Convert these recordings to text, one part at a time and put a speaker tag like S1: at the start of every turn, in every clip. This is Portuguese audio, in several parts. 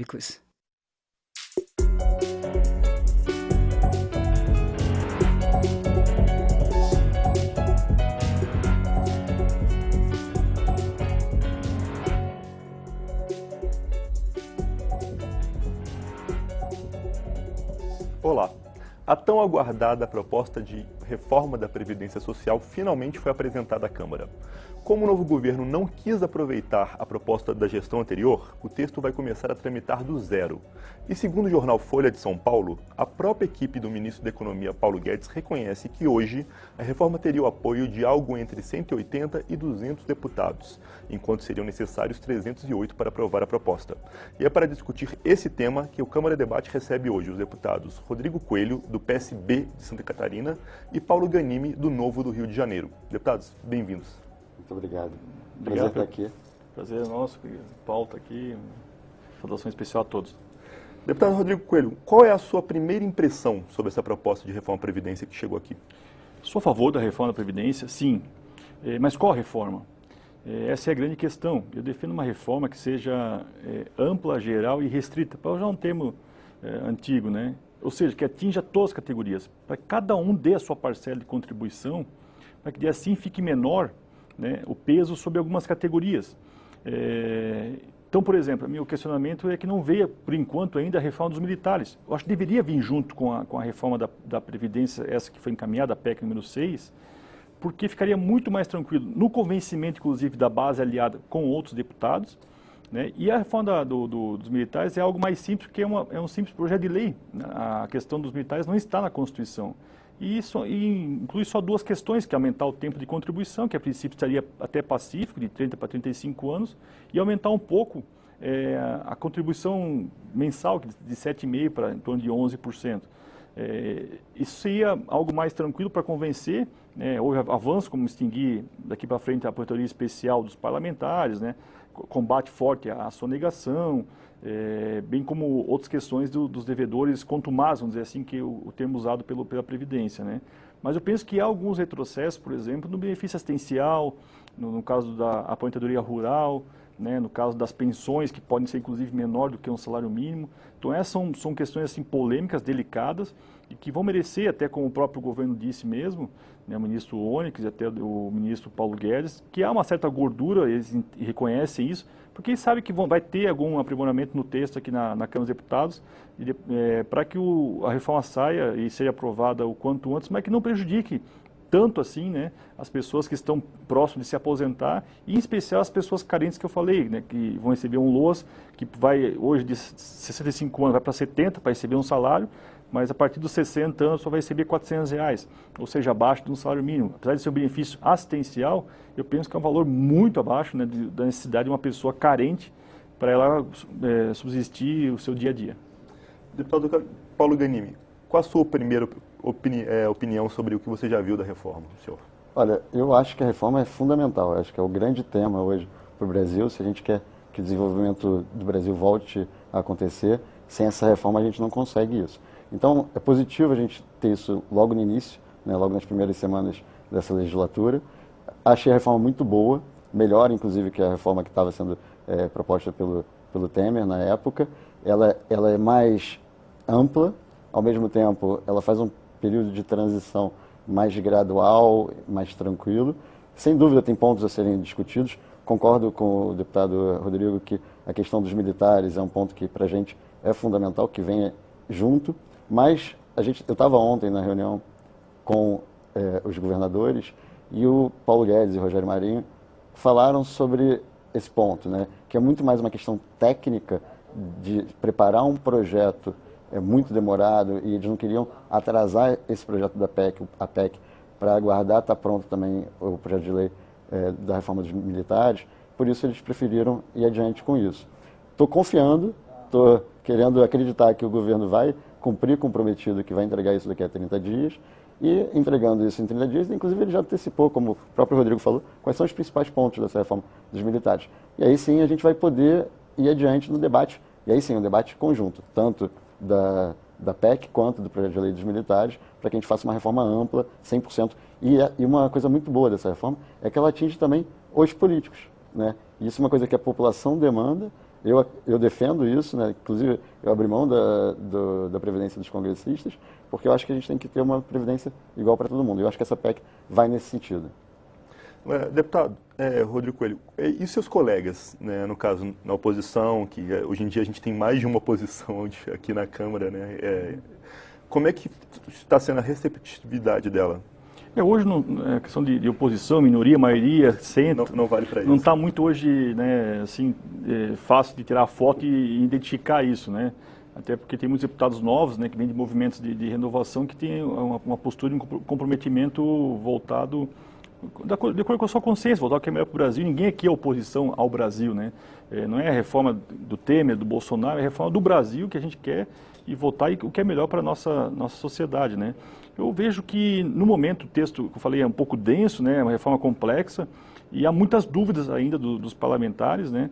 S1: públicos.
S2: Olá! A tão aguardada proposta de reforma da Previdência Social finalmente foi apresentada à Câmara. Como o novo governo não quis aproveitar a proposta da gestão anterior, o texto vai começar a tramitar do zero. E segundo o jornal Folha de São Paulo, a própria equipe do ministro da Economia, Paulo Guedes, reconhece que hoje a reforma teria o apoio de algo entre 180 e 200 deputados, enquanto seriam necessários 308 para aprovar a proposta. E é para discutir esse tema que o Câmara Debate recebe hoje os deputados Rodrigo Coelho, do PSB de Santa Catarina, e Paulo Ganimi, do Novo do Rio de Janeiro. Deputados, bem-vindos.
S3: Muito obrigado.
S4: Obrigado.
S3: Prazer estar aqui.
S4: Prazer é nosso, Paulo está aqui. Saudação especial a todos.
S2: Deputado Rodrigo Coelho, qual é a sua primeira impressão sobre essa proposta de reforma à Previdência que chegou aqui?
S4: Sou a favor da reforma da Previdência, sim. Mas qual a reforma? Essa é a grande questão. Eu defendo uma reforma que seja ampla, geral e restrita, para usar um termo antigo, né? Ou seja, que atinja todas as categorias, para que cada um dê a sua parcela de contribuição, para que assim fique menor, né, o peso sobre algumas categorias. Então, por exemplo, o meu questionamento é que não veio, por enquanto, ainda a reforma dos militares. Eu acho que deveria vir junto com a reforma da Previdência, essa que foi encaminhada, a PEC número 6, porque ficaria muito mais tranquilo, no convencimento, inclusive, da base aliada com outros deputados, né? E a reforma dos militares é algo mais simples, porque é um simples projeto de lei. A questão dos militares não está na Constituição. E isso inclui só duas questões, que é aumentar o tempo de contribuição, que a princípio estaria até pacífico, de 30 para 35 anos, e aumentar um pouco a contribuição mensal, de 7,5% para em torno de 11%. Isso seria algo mais tranquilo para convencer, né? Houve avanço, como extinguir daqui para frente a aposentadoria especial dos parlamentares, né? Combate forte à sonegação, bem como outras questões dos devedores contumazes, vamos dizer assim, que o termo usado pela Previdência, né? Mas eu penso que há alguns retrocessos, por exemplo, no benefício assistencial, no caso da aposentadoria rural, né, no caso das pensões, que podem ser inclusive menor do que um salário mínimo. Então essas são questões assim, polêmicas, delicadas, e que vão merecer, até como o próprio governo disse mesmo, né, o ministro Onyx e até o ministro Paulo Guedes, que há uma certa gordura, eles reconhecem isso, porque eles sabem que vai ter algum aprimoramento no texto aqui na Câmara dos Deputados, para que a reforma saia e seja aprovada o quanto antes, mas que não prejudique tanto assim, né, as pessoas que estão próximas de se aposentar, e em especial as pessoas carentes que eu falei, né, que vão receber um LOAS, que vai hoje de 65 anos, vai para 70 para receber um salário, mas a partir dos 60 anos só vai receber R$400, ou seja, abaixo de um salário mínimo. Apesar de ser um benefício assistencial, eu penso que é um valor muito abaixo, né, da necessidade de uma pessoa carente para ela subsistir o seu dia a dia.
S2: Deputado Paulo Ganimi, qual a sua primeira opinião sobre o que você já viu da reforma, senhor?
S3: Olha, eu acho que a reforma é fundamental. Eu acho que é o grande tema hoje para o Brasil. Se a gente quer que o desenvolvimento do Brasil volte a acontecer, sem essa reforma a gente não consegue isso. Então, é positivo a gente ter isso logo no início, né, logo nas primeiras semanas dessa legislatura. Achei a reforma muito boa, melhor, inclusive, que a reforma que estava sendo proposta pelo Temer na época. Ela é mais ampla, ao mesmo tempo, ela faz um período de transição mais gradual, mais tranquilo. Sem dúvida, tem pontos a serem discutidos. Concordo com o deputado Rodrigo que a questão dos militares é um ponto que, para a gente, é fundamental, que venha junto. Mas eu estava ontem na reunião com os governadores e o Paulo Guedes e o Rogério Marinho falaram sobre esse ponto, né, que é muito mais uma questão técnica de preparar um projeto muito demorado, e eles não queriam atrasar esse projeto da PEC, a PEC, para aguardar estar pronto também o projeto de lei da reforma dos militares. Por isso eles preferiram ir adiante com isso. Estou confiando, estou querendo acreditar que o governo vai cumprir com o prometido, que vai entregar isso daqui a 30 dias, e entregando isso em 30 dias, inclusive ele já antecipou, como o próprio Rodrigo falou, quais são os principais pontos dessa reforma dos militares. E aí sim a gente vai poder ir adiante no debate, e aí sim um debate conjunto, tanto da PEC quanto do projeto de lei dos militares, para que a gente faça uma reforma ampla, 100%. E uma coisa muito boa dessa reforma é que ela atinge também os políticos, né? E isso é uma coisa que a população demanda, Eu defendo isso, né? Inclusive eu abri mão da previdência dos congressistas, porque eu acho que a gente tem que ter uma previdência igual para todo mundo. Eu acho que essa PEC vai nesse sentido.
S2: Deputado Rodrigo Coelho, e seus colegas, né, no caso, na oposição, que hoje em dia a gente tem mais de uma oposição aqui na Câmara, né, como é que está sendo a receptividade dela?
S4: Hoje, a questão de oposição, minoria, maioria, centro,
S2: não vale para isso.
S4: Não está muito hoje, né, assim, fácil de tirar foto e identificar isso, né? Até porque tem muitos deputados novos, né, que vêm de movimentos de renovação que têm uma postura, um comprometimento voltado de acordo com a sua consciência, voltar ao que é melhor para o Brasil. Ninguém aqui é oposição ao Brasil, né? Não é a reforma do Temer, do Bolsonaro, é a reforma do Brasil que a gente quer e votar o que é melhor para a nossa sociedade, né? Eu vejo que, no momento, o texto que eu falei é um pouco denso, né? É uma reforma complexa e há muitas dúvidas ainda dos parlamentares, né?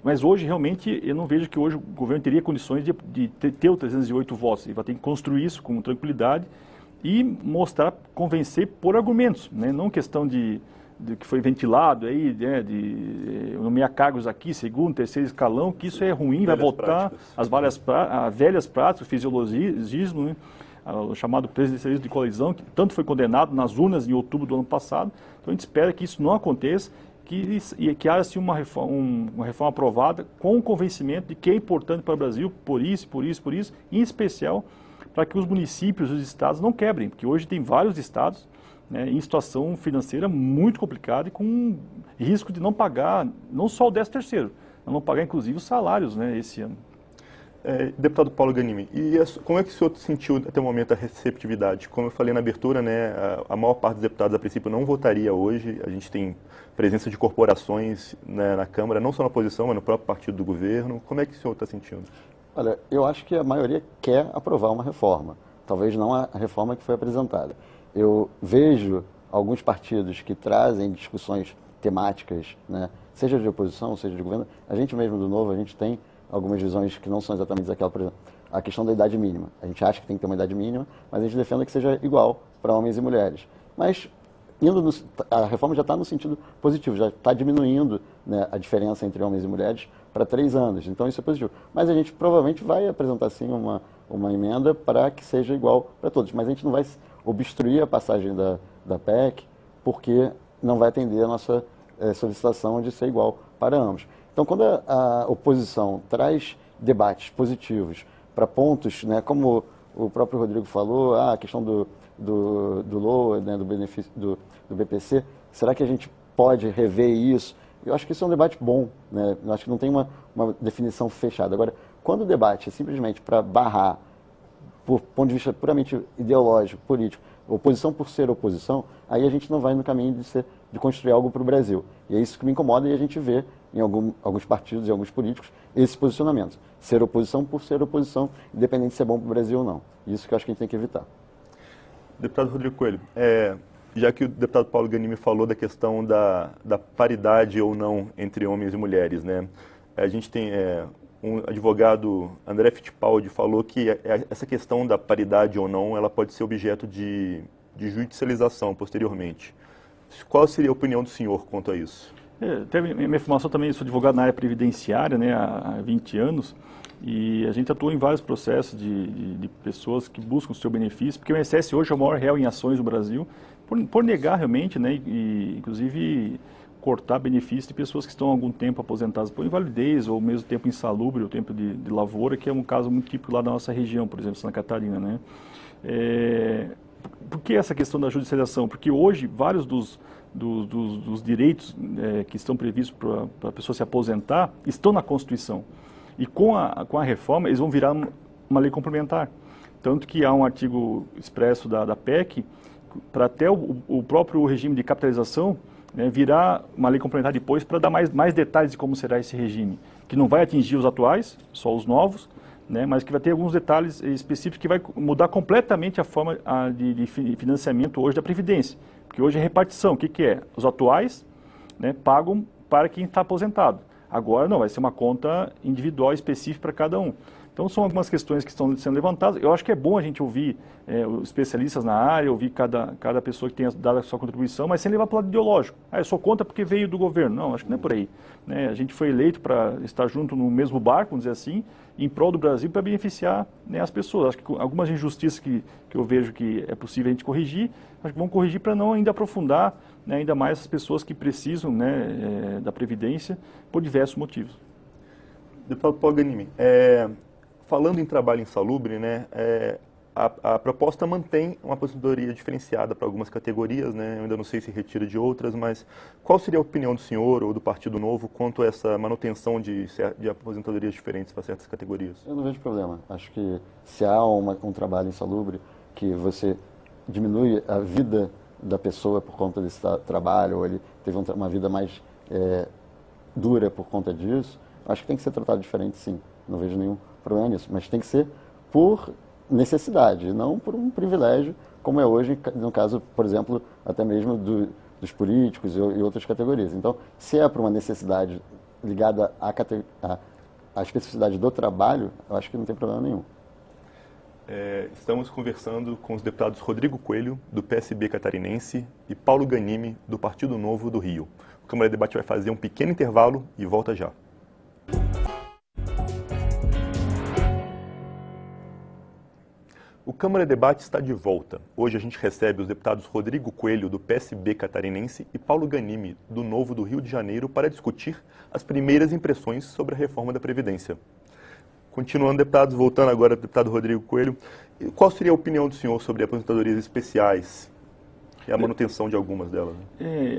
S4: Mas hoje, realmente, eu não vejo que hoje o governo teria condições de ter o 308 votos. Ele vai ter que construir isso com tranquilidade e mostrar, convencer por argumentos, né? Não questão de que foi ventilado aí, né, de nomear cargos aqui, segundo, terceiro escalão, que isso é ruim, vai voltar às velhas práticas, o fisiologismo, né, o chamado presidencialismo de coalizão, que tanto foi condenado nas urnas em outubro do ano passado. Então a gente espera que isso não aconteça, que haja assim, uma reforma aprovada com o convencimento de que é importante para o Brasil, por isso, em especial para que os municípios e os estados não quebrem, porque hoje tem vários estados, né, em situação financeira muito complicada e com risco de não pagar, não só o 13º, não pagar inclusive os salários, né, esse ano.
S2: Deputado Paulo Ghanimi, e como é que o senhor sentiu até o momento a receptividade? Como eu falei na abertura, né, a maior parte dos deputados a princípio não votaria hoje, a gente tem presença de corporações, né, na Câmara, não só na oposição, mas no próprio partido do governo. Como é que o senhor está sentindo?
S3: Olha, eu acho que a maioria quer aprovar uma reforma, talvez não a reforma que foi apresentada. Eu vejo alguns partidos que trazem discussões temáticas, né, seja de oposição, seja de governo. A gente mesmo do Novo, a gente tem algumas visões que não são exatamente aquela, por exemplo, a questão da idade mínima. A gente acha que tem que ter uma idade mínima, mas a gente defende que seja igual para homens e mulheres. Mas a reforma já está no sentido positivo, já está diminuindo, né, a diferença entre homens e mulheres para 3 anos. Então isso é positivo. Mas a gente provavelmente vai apresentar sim uma emenda para que seja igual para todos. Mas a gente não vai obstruir a passagem da PEC, porque não vai atender a nossa solicitação de ser igual para ambos. Então, quando a oposição traz debates positivos para pontos, né, como o próprio Rodrigo falou, a questão do LOA, né, do benefício do BPC, será que a gente pode rever isso? Eu acho que isso é um debate bom, né? Eu acho que não tem uma definição fechada. Agora, quando o debate é simplesmente para barrar, por ponto de vista puramente ideológico, político, oposição por ser oposição, aí a gente não vai no caminho de construir algo para o Brasil. E é isso que me incomoda e a gente vê em alguns partidos e alguns políticos esses posicionamentos. Ser oposição por ser oposição, independente se é bom para o Brasil ou não. Isso que eu acho que a gente tem que evitar.
S2: Deputado Rodrigo Coelho, já que o deputado Paulo Ghanimi falou da questão da paridade ou não entre homens e mulheres, né? A gente tem um advogado, André Fittipaldi, falou que essa questão da paridade ou não, ela pode ser objeto de judicialização posteriormente. Qual seria a opinião do senhor quanto a isso?
S4: Minha formação também, sou advogado na área previdenciária, né, há 20 anos, e a gente atuou em vários processos de pessoas que buscam o seu benefício, porque o INSS hoje é o maior réu em ações do Brasil, por negar realmente, né, e inclusive cortar benefícios de pessoas que estão há algum tempo aposentadas por invalidez ou mesmo tempo insalubre, ou tempo de lavoura, que é um caso muito típico lá da nossa região, por exemplo, Santa Catarina, né. Por que essa questão da judicialização? Porque hoje vários dos direitos que estão previstos para a pessoa se aposentar estão na Constituição. E com a reforma eles vão virar uma lei complementar. Tanto que há um artigo expresso da PEC para até o próprio regime de capitalização, né, virar uma lei complementar depois para dar mais detalhes de como será esse regime, que não vai atingir os atuais, só os novos, né, mas que vai ter alguns detalhes específicos que vai mudar completamente a forma de financiamento hoje da Previdência. Porque hoje é repartição. O que é? Os atuais, né, pagam para quem está aposentado. Agora não, vai ser uma conta individual específica para cada um. Então, são algumas questões que estão sendo levantadas. Eu acho que é bom a gente ouvir os especialistas na área, ouvir cada pessoa que tenha dado a sua contribuição, mas sem levar para o lado ideológico. Eu sou contra porque veio do governo. Não, acho que não é por aí. Né? A gente foi eleito para estar junto no mesmo barco, vamos dizer assim, em prol do Brasil para beneficiar, né, as pessoas. Acho que algumas injustiças que eu vejo que é possível a gente corrigir, acho que vamos corrigir para não ainda aprofundar, né, ainda mais as pessoas que precisam, né, da Previdência por diversos motivos.
S2: Deputado Paganini, falando em trabalho insalubre, né, a proposta mantém uma aposentadoria diferenciada para algumas categorias, né, eu ainda não sei se retira de outras, mas qual seria a opinião do senhor ou do Partido Novo quanto a essa manutenção de aposentadorias diferentes para certas categorias? Eu
S3: não vejo problema. Acho que se há um trabalho insalubre, que você diminui a vida da pessoa por conta desse trabalho, ou ele teve uma vida mais dura por conta disso, acho que tem que ser tratado diferente, sim. Não vejo nenhum problema nisso, mas tem que ser por necessidade, não por um privilégio, como é hoje, no caso, por exemplo, até mesmo dos políticos e outras categorias. Então, se é por uma necessidade ligada à especificidade do trabalho, eu acho que não tem problema nenhum.
S2: Estamos conversando com os deputados Rodrigo Coelho, do PSB catarinense, e Paulo Ganimi, do Partido Novo do Rio. O Câmara de Debate vai fazer um pequeno intervalo e volta já. O Câmara de Debate está de volta. Hoje a gente recebe os deputados Rodrigo Coelho, do PSB catarinense, e Paulo Ganimi, do Novo do Rio de Janeiro, para discutir as primeiras impressões sobre a reforma da Previdência. Continuando, deputados, voltando agora ao deputado Rodrigo Coelho, qual seria a opinião do senhor sobre aposentadorias especiais e a manutenção de algumas delas?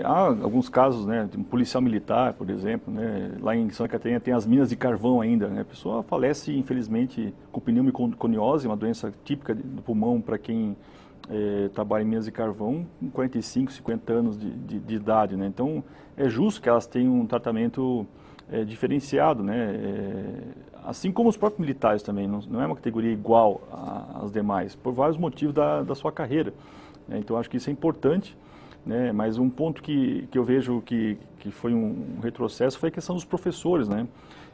S4: Há alguns casos, né, de um policial militar, por exemplo, né, lá em Santa Catarina tem as minas de carvão ainda, né, a pessoa falece, infelizmente, com pneumoconiose, uma doença típica do pulmão para quem trabalha em minas de carvão, com 45, 50 anos de idade, né, então é justo que elas tenham um tratamento diferenciado, né, assim como os próprios militares também, não é uma categoria igual às demais, por vários motivos da sua carreira. Então, acho que isso é importante, né? Mas um ponto que eu vejo que foi um retrocesso foi a questão dos professores, né?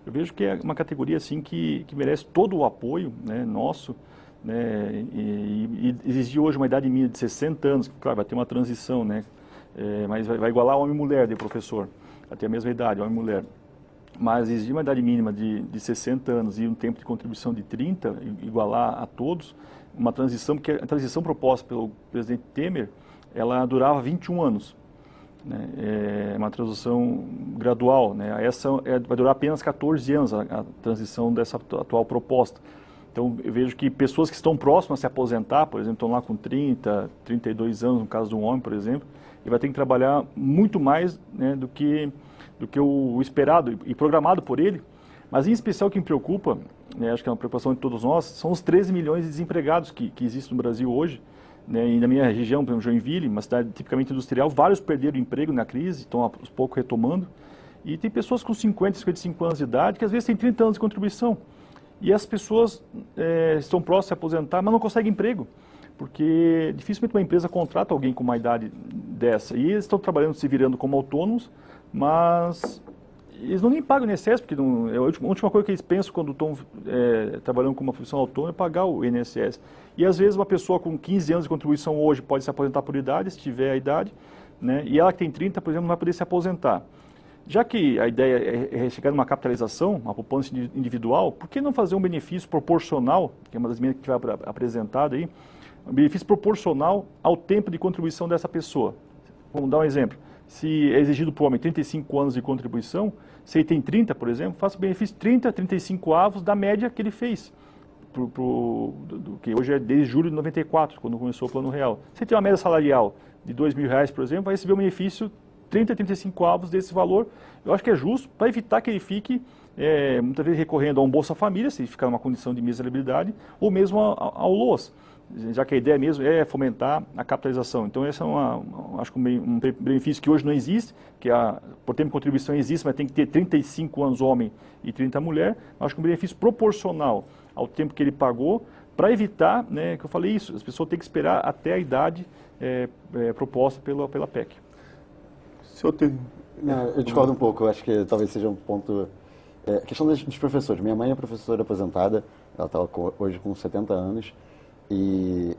S4: Eu vejo que é uma categoria assim, que merece todo o apoio, né, nosso, né? E exigir hoje uma idade mínima de 60 anos, claro, vai ter uma transição, né? Mas vai igualar homem e mulher de professor, vai ter a mesma idade, homem e mulher. Mas exigir uma idade mínima de 60 anos e um tempo de contribuição de 30, igualar a todos, uma transição, porque a transição proposta pelo presidente Temer, ela durava 21 anos. Né? É uma transição gradual. Né? Essa vai durar apenas 14 anos, a transição dessa atual proposta. Então, eu vejo que pessoas que estão próximas a se aposentar, por exemplo, estão lá com 30, 32 anos, no caso de um homem, por exemplo, e vai ter que trabalhar muito mais, né, do que o esperado e programado por ele. Mas, em especial, o que me preocupa, né, acho que é uma preocupação de todos nós, são os 13 milhões de desempregados que existem no Brasil hoje. Né, e na minha região, por exemplo, Joinville, uma cidade tipicamente industrial, vários perderam emprego na crise, estão aos poucos retomando. E tem pessoas com 50, 55 anos de idade que às vezes têm 30 anos de contribuição. E as pessoas estão próximas a se aposentar, mas não conseguem emprego. Porque dificilmente uma empresa contrata alguém com uma idade dessa. E eles estão trabalhando, se virando como autônomos, mas eles não nem pagam o INSS, porque não, a última coisa que eles pensam quando estão trabalhando com uma profissão autônoma é pagar o INSS. E às vezes uma pessoa com 15 anos de contribuição hoje pode se aposentar por idade, se tiver a idade, né? E ela que tem 30, por exemplo, não vai poder se aposentar. Já que a ideia é chegar numa capitalização, uma poupança individual, por que não fazer um benefício proporcional, que é uma das emendas que vai apresentada aí, um benefício proporcional ao tempo de contribuição dessa pessoa? Vamos dar um exemplo. Se é exigido para o homem 35 anos de contribuição, se ele tem 30, por exemplo, faça o benefício 30, 35 avos da média que ele fez, que hoje é desde julho de 94, quando começou o Plano Real. Se ele tem uma média salarial de R$2.000, por exemplo, vai receber o benefício 30, 35 avos desse valor. Eu acho que é justo para evitar que ele fique, muitas vezes, recorrendo a um Bolsa Família, se ele ficar numa condição de miserabilidade, ou mesmo ao LOAS, já que a ideia mesmo é fomentar a capitalização. Então, esse é acho que um benefício que hoje não existe, que por tempo de contribuição existe, mas tem que ter 35 anos homem e 30 mulher. Acho que um benefício proporcional ao tempo que ele pagou, para evitar, né, que eu falei isso, as pessoas têm que esperar até a idade proposta pela PEC.
S3: Eu discordo um pouco, eu acho que talvez seja um ponto A questão dos professores. Minha mãe é professora aposentada, ela está hoje com 70 anos, e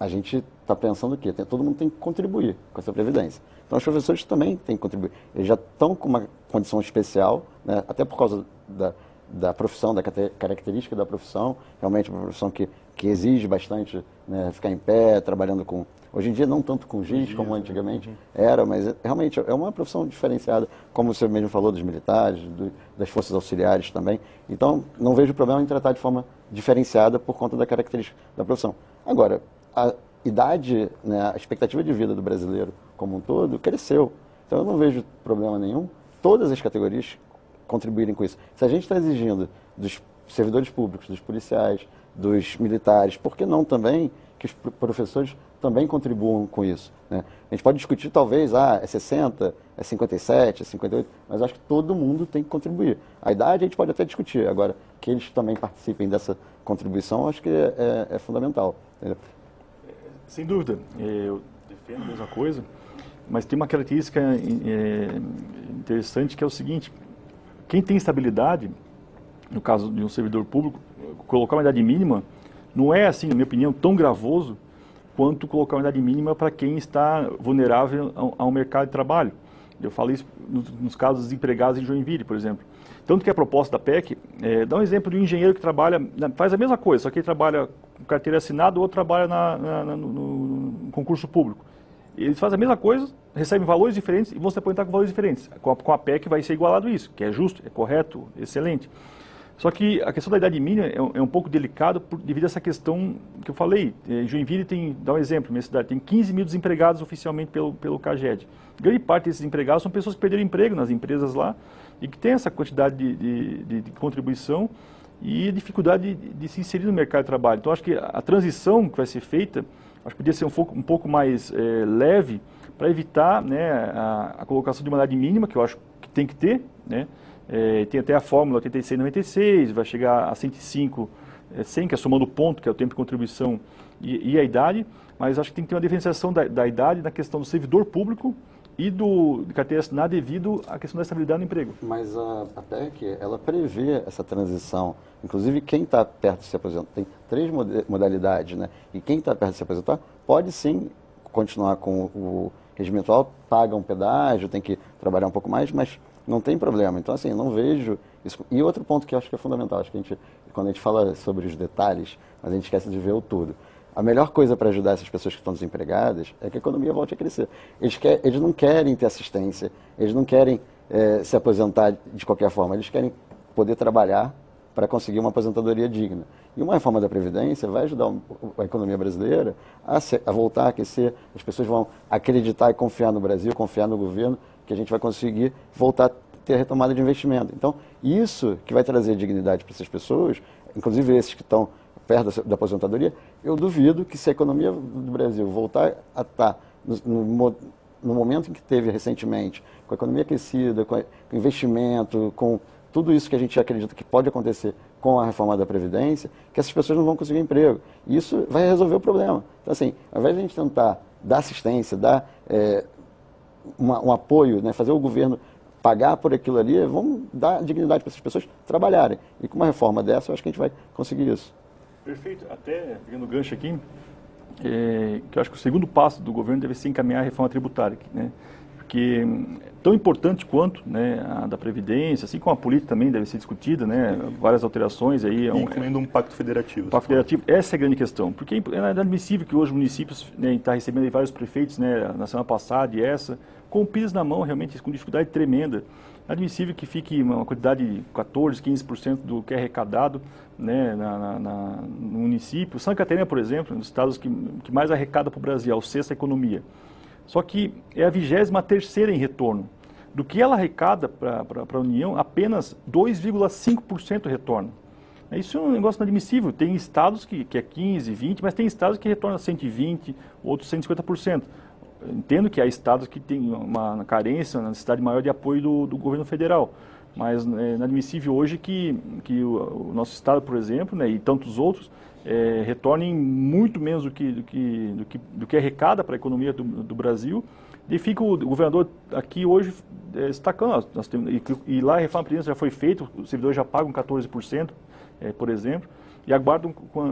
S3: a gente está pensando que todo mundo tem que contribuir com essa previdência. Então, os professores também têm que contribuir. Eles já estão com uma condição especial, né, até por causa da profissão, da característica da profissão. Realmente é uma profissão que exige bastante, né, ficar em pé, trabalhando com... Hoje em dia não tanto com giz como antigamente era, mas realmente é uma profissão diferenciada, como você mesmo falou, dos militares, das forças auxiliares também. Então, não vejo problema em tratar de forma diferenciada por conta da característica da profissão. Agora, a idade, né, a expectativa de vida do brasileiro como um todo cresceu. Então, eu não vejo problema nenhum todas as categorias contribuírem com isso. Se a gente está exigindo dos servidores públicos, dos policiais, dos militares, por que não também que os professores também contribuam com isso, né? A gente pode discutir talvez, é 60, é 57, é 58, mas acho que todo mundo tem que contribuir. A idade a gente pode até discutir, agora que eles também participem dessa contribuição, acho que é fundamental. Entendeu?
S4: Sem dúvida, eu defendo a mesma coisa, mas tem uma característica interessante que é o seguinte: quem tem estabilidade, no caso de um servidor público, colocar uma idade mínima não é, assim, na minha opinião, tão gravoso quanto colocar uma idade mínima para quem está vulnerável ao mercado de trabalho. Eu falo isso nos casos dos empregados em Joinville, por exemplo. Tanto que a proposta da PEC, dá um exemplo de um engenheiro que trabalha, faz a mesma coisa, só que ele trabalha com carteira assinada, ou outro trabalha no concurso público. Eles fazem a mesma coisa, recebem valores diferentes e vão se aposentar com valores diferentes. Com a PEC vai ser igualado isso, que é justo, é correto, excelente. Só que a questão da idade mínima é um pouco delicado devido a essa questão que eu falei. Joinville tem, dá um exemplo, minha cidade tem 15 mil desempregados oficialmente pelo CAGED. Grande parte desses empregados são pessoas que perderam emprego nas empresas lá e que têm essa quantidade de contribuição e dificuldade de se inserir no mercado de trabalho. Então, acho que a transição que vai ser feita, acho que podia ser um pouco mais leve para evitar, né, a colocação de uma idade mínima, que eu acho que tem que ter, né? Tem até a fórmula 86-96, vai chegar a 105, 100, que é somando o ponto, que é o tempo de contribuição e a idade, mas acho que tem que ter uma diferenciação da idade na questão do servidor público e de carteira assinada devido à questão da estabilidade no emprego.
S3: Mas a PEC, ela prevê essa transição. Inclusive, quem está perto de se aposentar, tem 3 modalidades, né? E quem está perto de se aposentar pode sim continuar com o regime atual, paga um pedágio, tem que trabalhar um pouco mais, mas não tem problema. Então, assim, não vejo isso. E outro ponto que eu acho que é fundamental, acho que quando a gente fala sobre os detalhes, a gente esquece de ver o todo. A melhor coisa para ajudar essas pessoas que estão desempregadas é que a economia volte a crescer. Eles não querem ter assistência, eles não querem se aposentar de qualquer forma, eles querem poder trabalhar para conseguir uma aposentadoria digna. E uma reforma da Previdência vai ajudar a economia brasileira a voltar a aquecer, as pessoas vão acreditar e confiar no Brasil, confiar no governo, que a gente vai conseguir voltar a ter a retomada de investimento. Então, isso que vai trazer dignidade para essas pessoas, inclusive esses que estão perto da aposentadoria, eu duvido que se a economia do Brasil voltar a estar no momento em que teve recentemente, com a economia aquecida, com investimento, com tudo isso que a gente acredita que pode acontecer com a reforma da Previdência, que essas pessoas não vão conseguir emprego. E isso vai resolver o problema. Então, assim, ao invés de a gente tentar dar assistência, dar um apoio, né, fazer o governo pagar por aquilo ali, vamos dar dignidade para essas pessoas trabalharem. E com uma reforma dessa, eu acho que a gente vai conseguir isso.
S4: Perfeito. Até pegando o gancho aqui, que eu acho que o segundo passo do governo deve ser encaminhar a reforma tributária, né? Porque tão importante quanto, né, a da Previdência, assim como a política também deve ser discutida, né, várias alterações aí.
S2: Incluindo um pacto federativo.
S4: Pacto federativo, essa é a grande questão, porque é inadmissível que hoje os municípios, né, estão recebendo aí vários prefeitos, né, na semana passada e essa, com o PIS na mão, realmente com dificuldade tremenda. É admissível que fique uma quantidade de 14%, 15% do que é arrecadado, né, no município. Santa Catarina, por exemplo, é um dos estados que mais arrecada para o Brasil, é o sexta economia. Só que é a 23ª em retorno. Do que ela arrecada para a União, apenas 2,5% retorna. Isso é um negócio inadmissível. Tem estados que é 15%, 20%, mas tem estados que retornam 120%, outros 150%. Entendo que há estados que têm uma carência, uma necessidade maior de apoio do governo federal. Mas é inadmissível hoje que o nosso estado, por exemplo, né, e tantos outros, retornem muito menos do que arrecada para a economia do Brasil, E fica o governador aqui hoje destacando, e lá a reforma previdenciária já foi feita, os servidores já pagam 14%, por exemplo, e aguardam com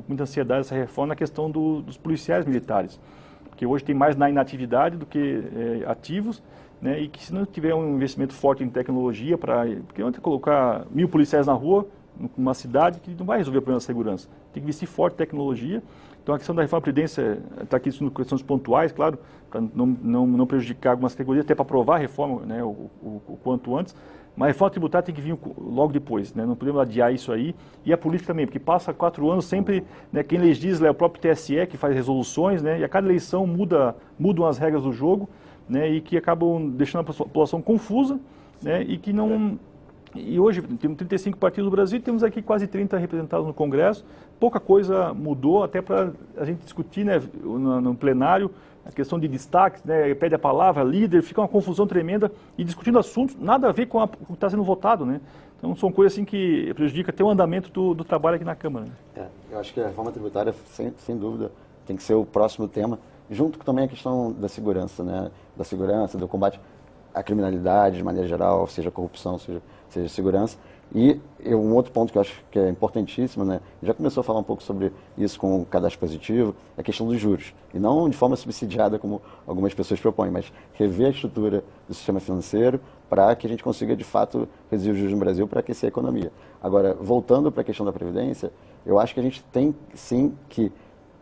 S4: muita ansiedade essa reforma na questão dos policiais militares, porque hoje tem mais na inatividade do que ativos, né, e que se não tiver um investimento forte em tecnologia, porque ontem colocar 1.000 policiais na rua, numa cidade, que não vai resolver o problema da segurança. Tem que investir forte em tecnologia. Então a questão da reforma da Previdência está aqui em questões pontuais, claro, para não prejudicar algumas categorias, até para aprovar a reforma, né, o quanto antes. Mas a reforma tributária tem que vir logo depois, né? Não podemos adiar isso aí. E a política também, porque passa 4 anos sempre, né, quem legisla é o próprio TSE, que faz resoluções, né, e a cada eleição mudam as regras do jogo, né, e que acabam deixando a população confusa, né, e que não... E hoje temos 35 partidos no Brasil, temos aqui quase 30 representados no Congresso. Pouca coisa mudou, até para a gente discutir, né, no plenário, a questão de destaques, né, pede a palavra, líder, fica uma confusão tremenda e discutindo assuntos nada a ver com o que está sendo votado, né? Então são coisas assim que prejudicam até o andamento do trabalho aqui na Câmara. Né?
S3: Eu acho que a reforma tributária, sem dúvida, tem que ser o próximo tema, junto com também a questão da segurança, né? Da segurança, do combate à criminalidade de maneira geral, seja corrupção, seja segurança. E um outro ponto que eu acho que é importantíssimo, né? Já começou a falar um pouco sobre isso com o cadastro positivo, é a questão dos juros. E não de forma subsidiada, como algumas pessoas propõem, mas rever a estrutura do sistema financeiro para que a gente consiga, de fato, reduzir os juros no Brasil para aquecer a economia. Agora, voltando para a questão da Previdência, eu acho que a gente tem, sim, que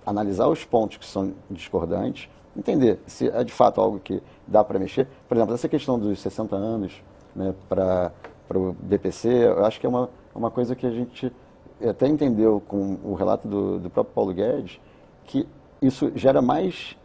S3: analisar os pontos que são discordantes, entender se é, de fato, algo que dá para mexer. Por exemplo, essa questão dos 60 anos, né, para o BPC, eu acho que é uma coisa que a gente até entendeu com o relato do próprio Paulo Guedes, que isso gera mais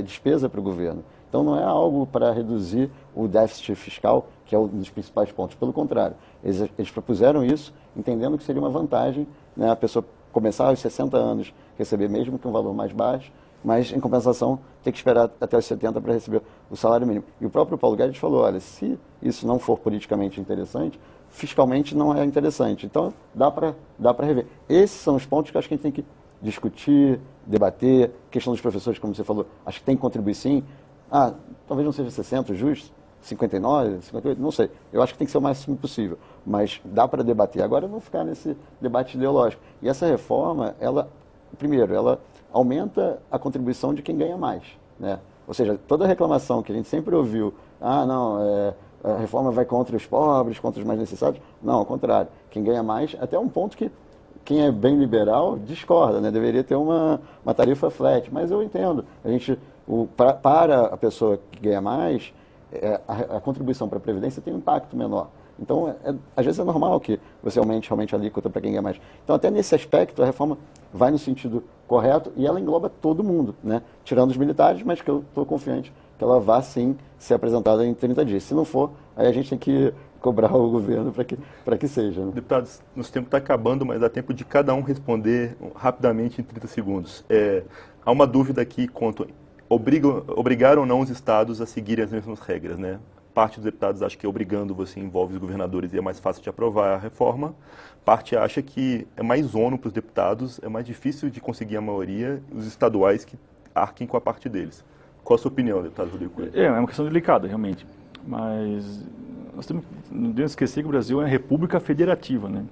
S3: despesa para o governo. Então não é algo para reduzir o déficit fiscal, que é um dos principais pontos. Pelo contrário, eles propuseram isso entendendo que seria uma vantagem, né, a pessoa começar aos 60 anos, receber mesmo que um valor mais baixo, mas, em compensação, ter que esperar até os 70 para receber o salário mínimo. E o próprio Paulo Guedes falou, olha, se isso não for politicamente interessante, fiscalmente não é interessante. Então, dá para rever. Esses são os pontos que eu acho que a gente tem que discutir, debater. Questão dos professores, como você falou, acho que tem que contribuir sim. Talvez não seja 60 justo, 59, 58, não sei. Eu acho que tem que ser o máximo possível. Mas dá para debater. Agora, não ficar nesse debate ideológico. E essa reforma, primeiro, ela aumenta a contribuição de quem ganha mais, né? Ou seja, toda reclamação que a gente sempre ouviu, a reforma vai contra os pobres, contra os mais necessitados, não, ao contrário, quem ganha mais, até um ponto que quem é bem liberal discorda, né? Deveria ter uma tarifa flat, mas eu entendo, para a pessoa que ganha mais, a contribuição para a Previdência tem um impacto menor. Então, às vezes é normal que você aumente realmente a alíquota para quem ganha mais. Então, até nesse aspecto, a reforma vai no sentido correto e ela engloba todo mundo, né? Tirando os militares, mas que eu estou confiante que ela vá, sim, ser apresentada em 30 dias. Se não for, aí a gente tem que cobrar o governo para que seja. Né?
S2: Deputados, nosso tempo está acabando, mas dá tempo de cada um responder rapidamente em 30 segundos. Há uma dúvida aqui quanto obrigar ou não os estados a seguirem as mesmas regras, né? Parte dos deputados acha que obrigando você envolve os governadores e é mais fácil de aprovar a reforma. Parte acha que é mais ônus para os deputados, é mais difícil de conseguir a maioria, os estaduais que arquem com a parte deles. Qual a sua opinião, deputado Rodrigo Coelho?
S4: É uma questão delicada, realmente. Mas nós não devemos esquecer que o Brasil é uma república federativa, né?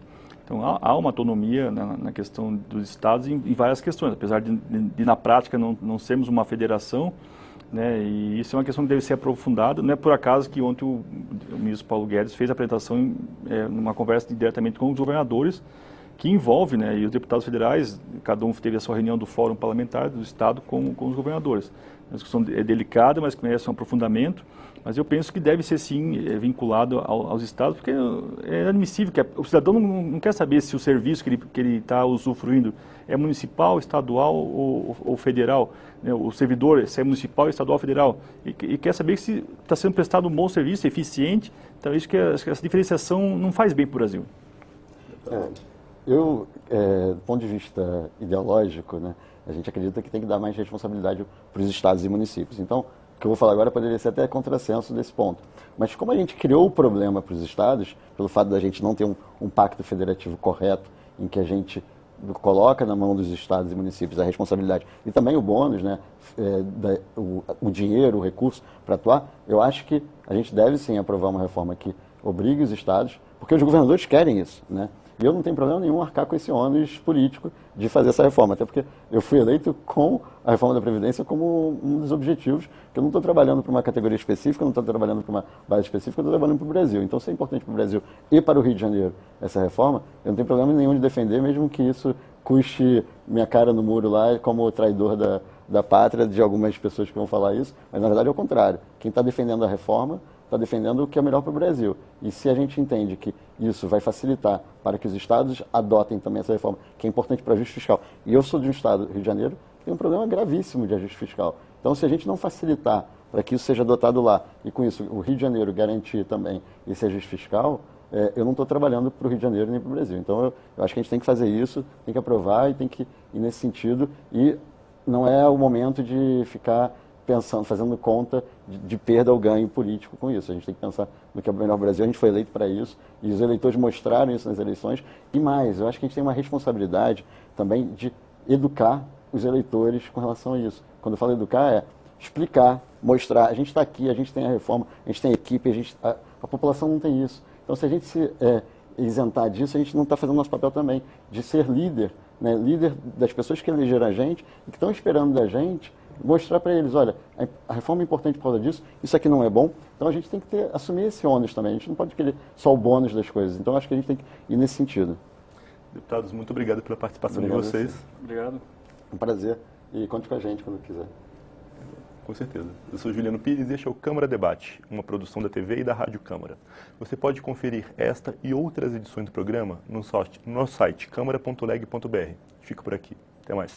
S4: Então há uma autonomia na questão dos estados em várias questões, apesar de na prática não sermos uma federação, né, e isso é uma questão que deve ser aprofundada. Não é por acaso que ontem o ministro Paulo Guedes fez a apresentação numa conversa diretamente com os governadores, que envolve, né, e os deputados federais, cada um teve a sua reunião do Fórum Parlamentar do Estado com os governadores. A discussão é delicada, mas que merece um aprofundamento, mas eu penso que deve ser sim vinculado aos estados, porque é inadmissível que o cidadão não quer saber se o serviço que ele está usufruindo é municipal, estadual ou federal, né? O servidor, se é municipal, estadual ou federal, e quer saber se está sendo prestado um bom serviço, eficiente. Então, isso que essa diferenciação não faz bem para o Brasil.
S3: Do ponto de vista ideológico, né, a gente acredita que tem que dar mais responsabilidade para os estados e municípios. Então, o que eu vou falar agora poderia ser até contrassenso desse ponto. Mas como a gente criou o problema para os estados, pelo fato da gente não ter um pacto federativo correto, em que a gente coloca na mão dos estados e municípios a responsabilidade e também o bônus, né, o dinheiro, o recurso para atuar, eu acho que a gente deve sim aprovar uma reforma que obrigue os estados, porque os governadores querem isso, né? E eu não tenho problema nenhum arcar com esse ônus político de fazer essa reforma, até porque eu fui eleito com a reforma da Previdência como um dos objetivos, que eu não estou trabalhando para uma categoria específica, não estou trabalhando para uma base específica, eu estou trabalhando para o Brasil. Então, se é importante para o Brasil e para o Rio de Janeiro essa reforma, eu não tenho problema nenhum de defender, mesmo que isso custe minha cara no muro lá como traidor da pátria de algumas pessoas que vão falar isso, mas na verdade é o contrário. Quem está defendendo a reforma está defendendo o que é melhor para o Brasil. E se a gente entende que isso vai facilitar para que os estados adotem também essa reforma, que é importante para o ajuste fiscal, e eu sou de um estado, Rio de Janeiro, que tem um problema gravíssimo de ajuste fiscal. Então, se a gente não facilitar para que isso seja adotado lá, e com isso o Rio de Janeiro garantir também esse ajuste fiscal, eu não estou trabalhando para o Rio de Janeiro nem para o Brasil. Então, eu acho que a gente tem que fazer isso, tem que aprovar e tem que ir nesse sentido. E não é o momento de ficar pensando, fazendo conta de perda ou ganho político com isso. A gente tem que pensar no que é o melhor Brasil. A gente foi eleito para isso e os eleitores mostraram isso nas eleições. E mais, eu acho que a gente tem uma responsabilidade também de educar os eleitores com relação a isso. Quando eu falo educar, é explicar, mostrar. A gente está aqui, a gente tem a reforma, a gente tem a equipe, a população não tem isso. Então, se a gente se isentar disso, a gente não está fazendo nosso papel também de ser líder, né? Líder das pessoas que elegeram a gente e que estão esperando da gente, mostrar para eles, olha, a reforma é importante por causa disso, isso aqui não é bom, então a gente tem que assumir esse ônus também, a gente não pode querer só o bônus das coisas, então acho que a gente tem que ir nesse sentido.
S2: Deputados, muito obrigado pela participação de vocês.
S4: Obrigado.
S3: Um prazer, e conte com a gente quando quiser.
S2: Com certeza. Eu sou Juliano Pires e este é o Câmara Debate, uma produção da TV e da Rádio Câmara. Você pode conferir esta e outras edições do programa no nosso site câmara.leg.br. Fico por aqui. Até mais.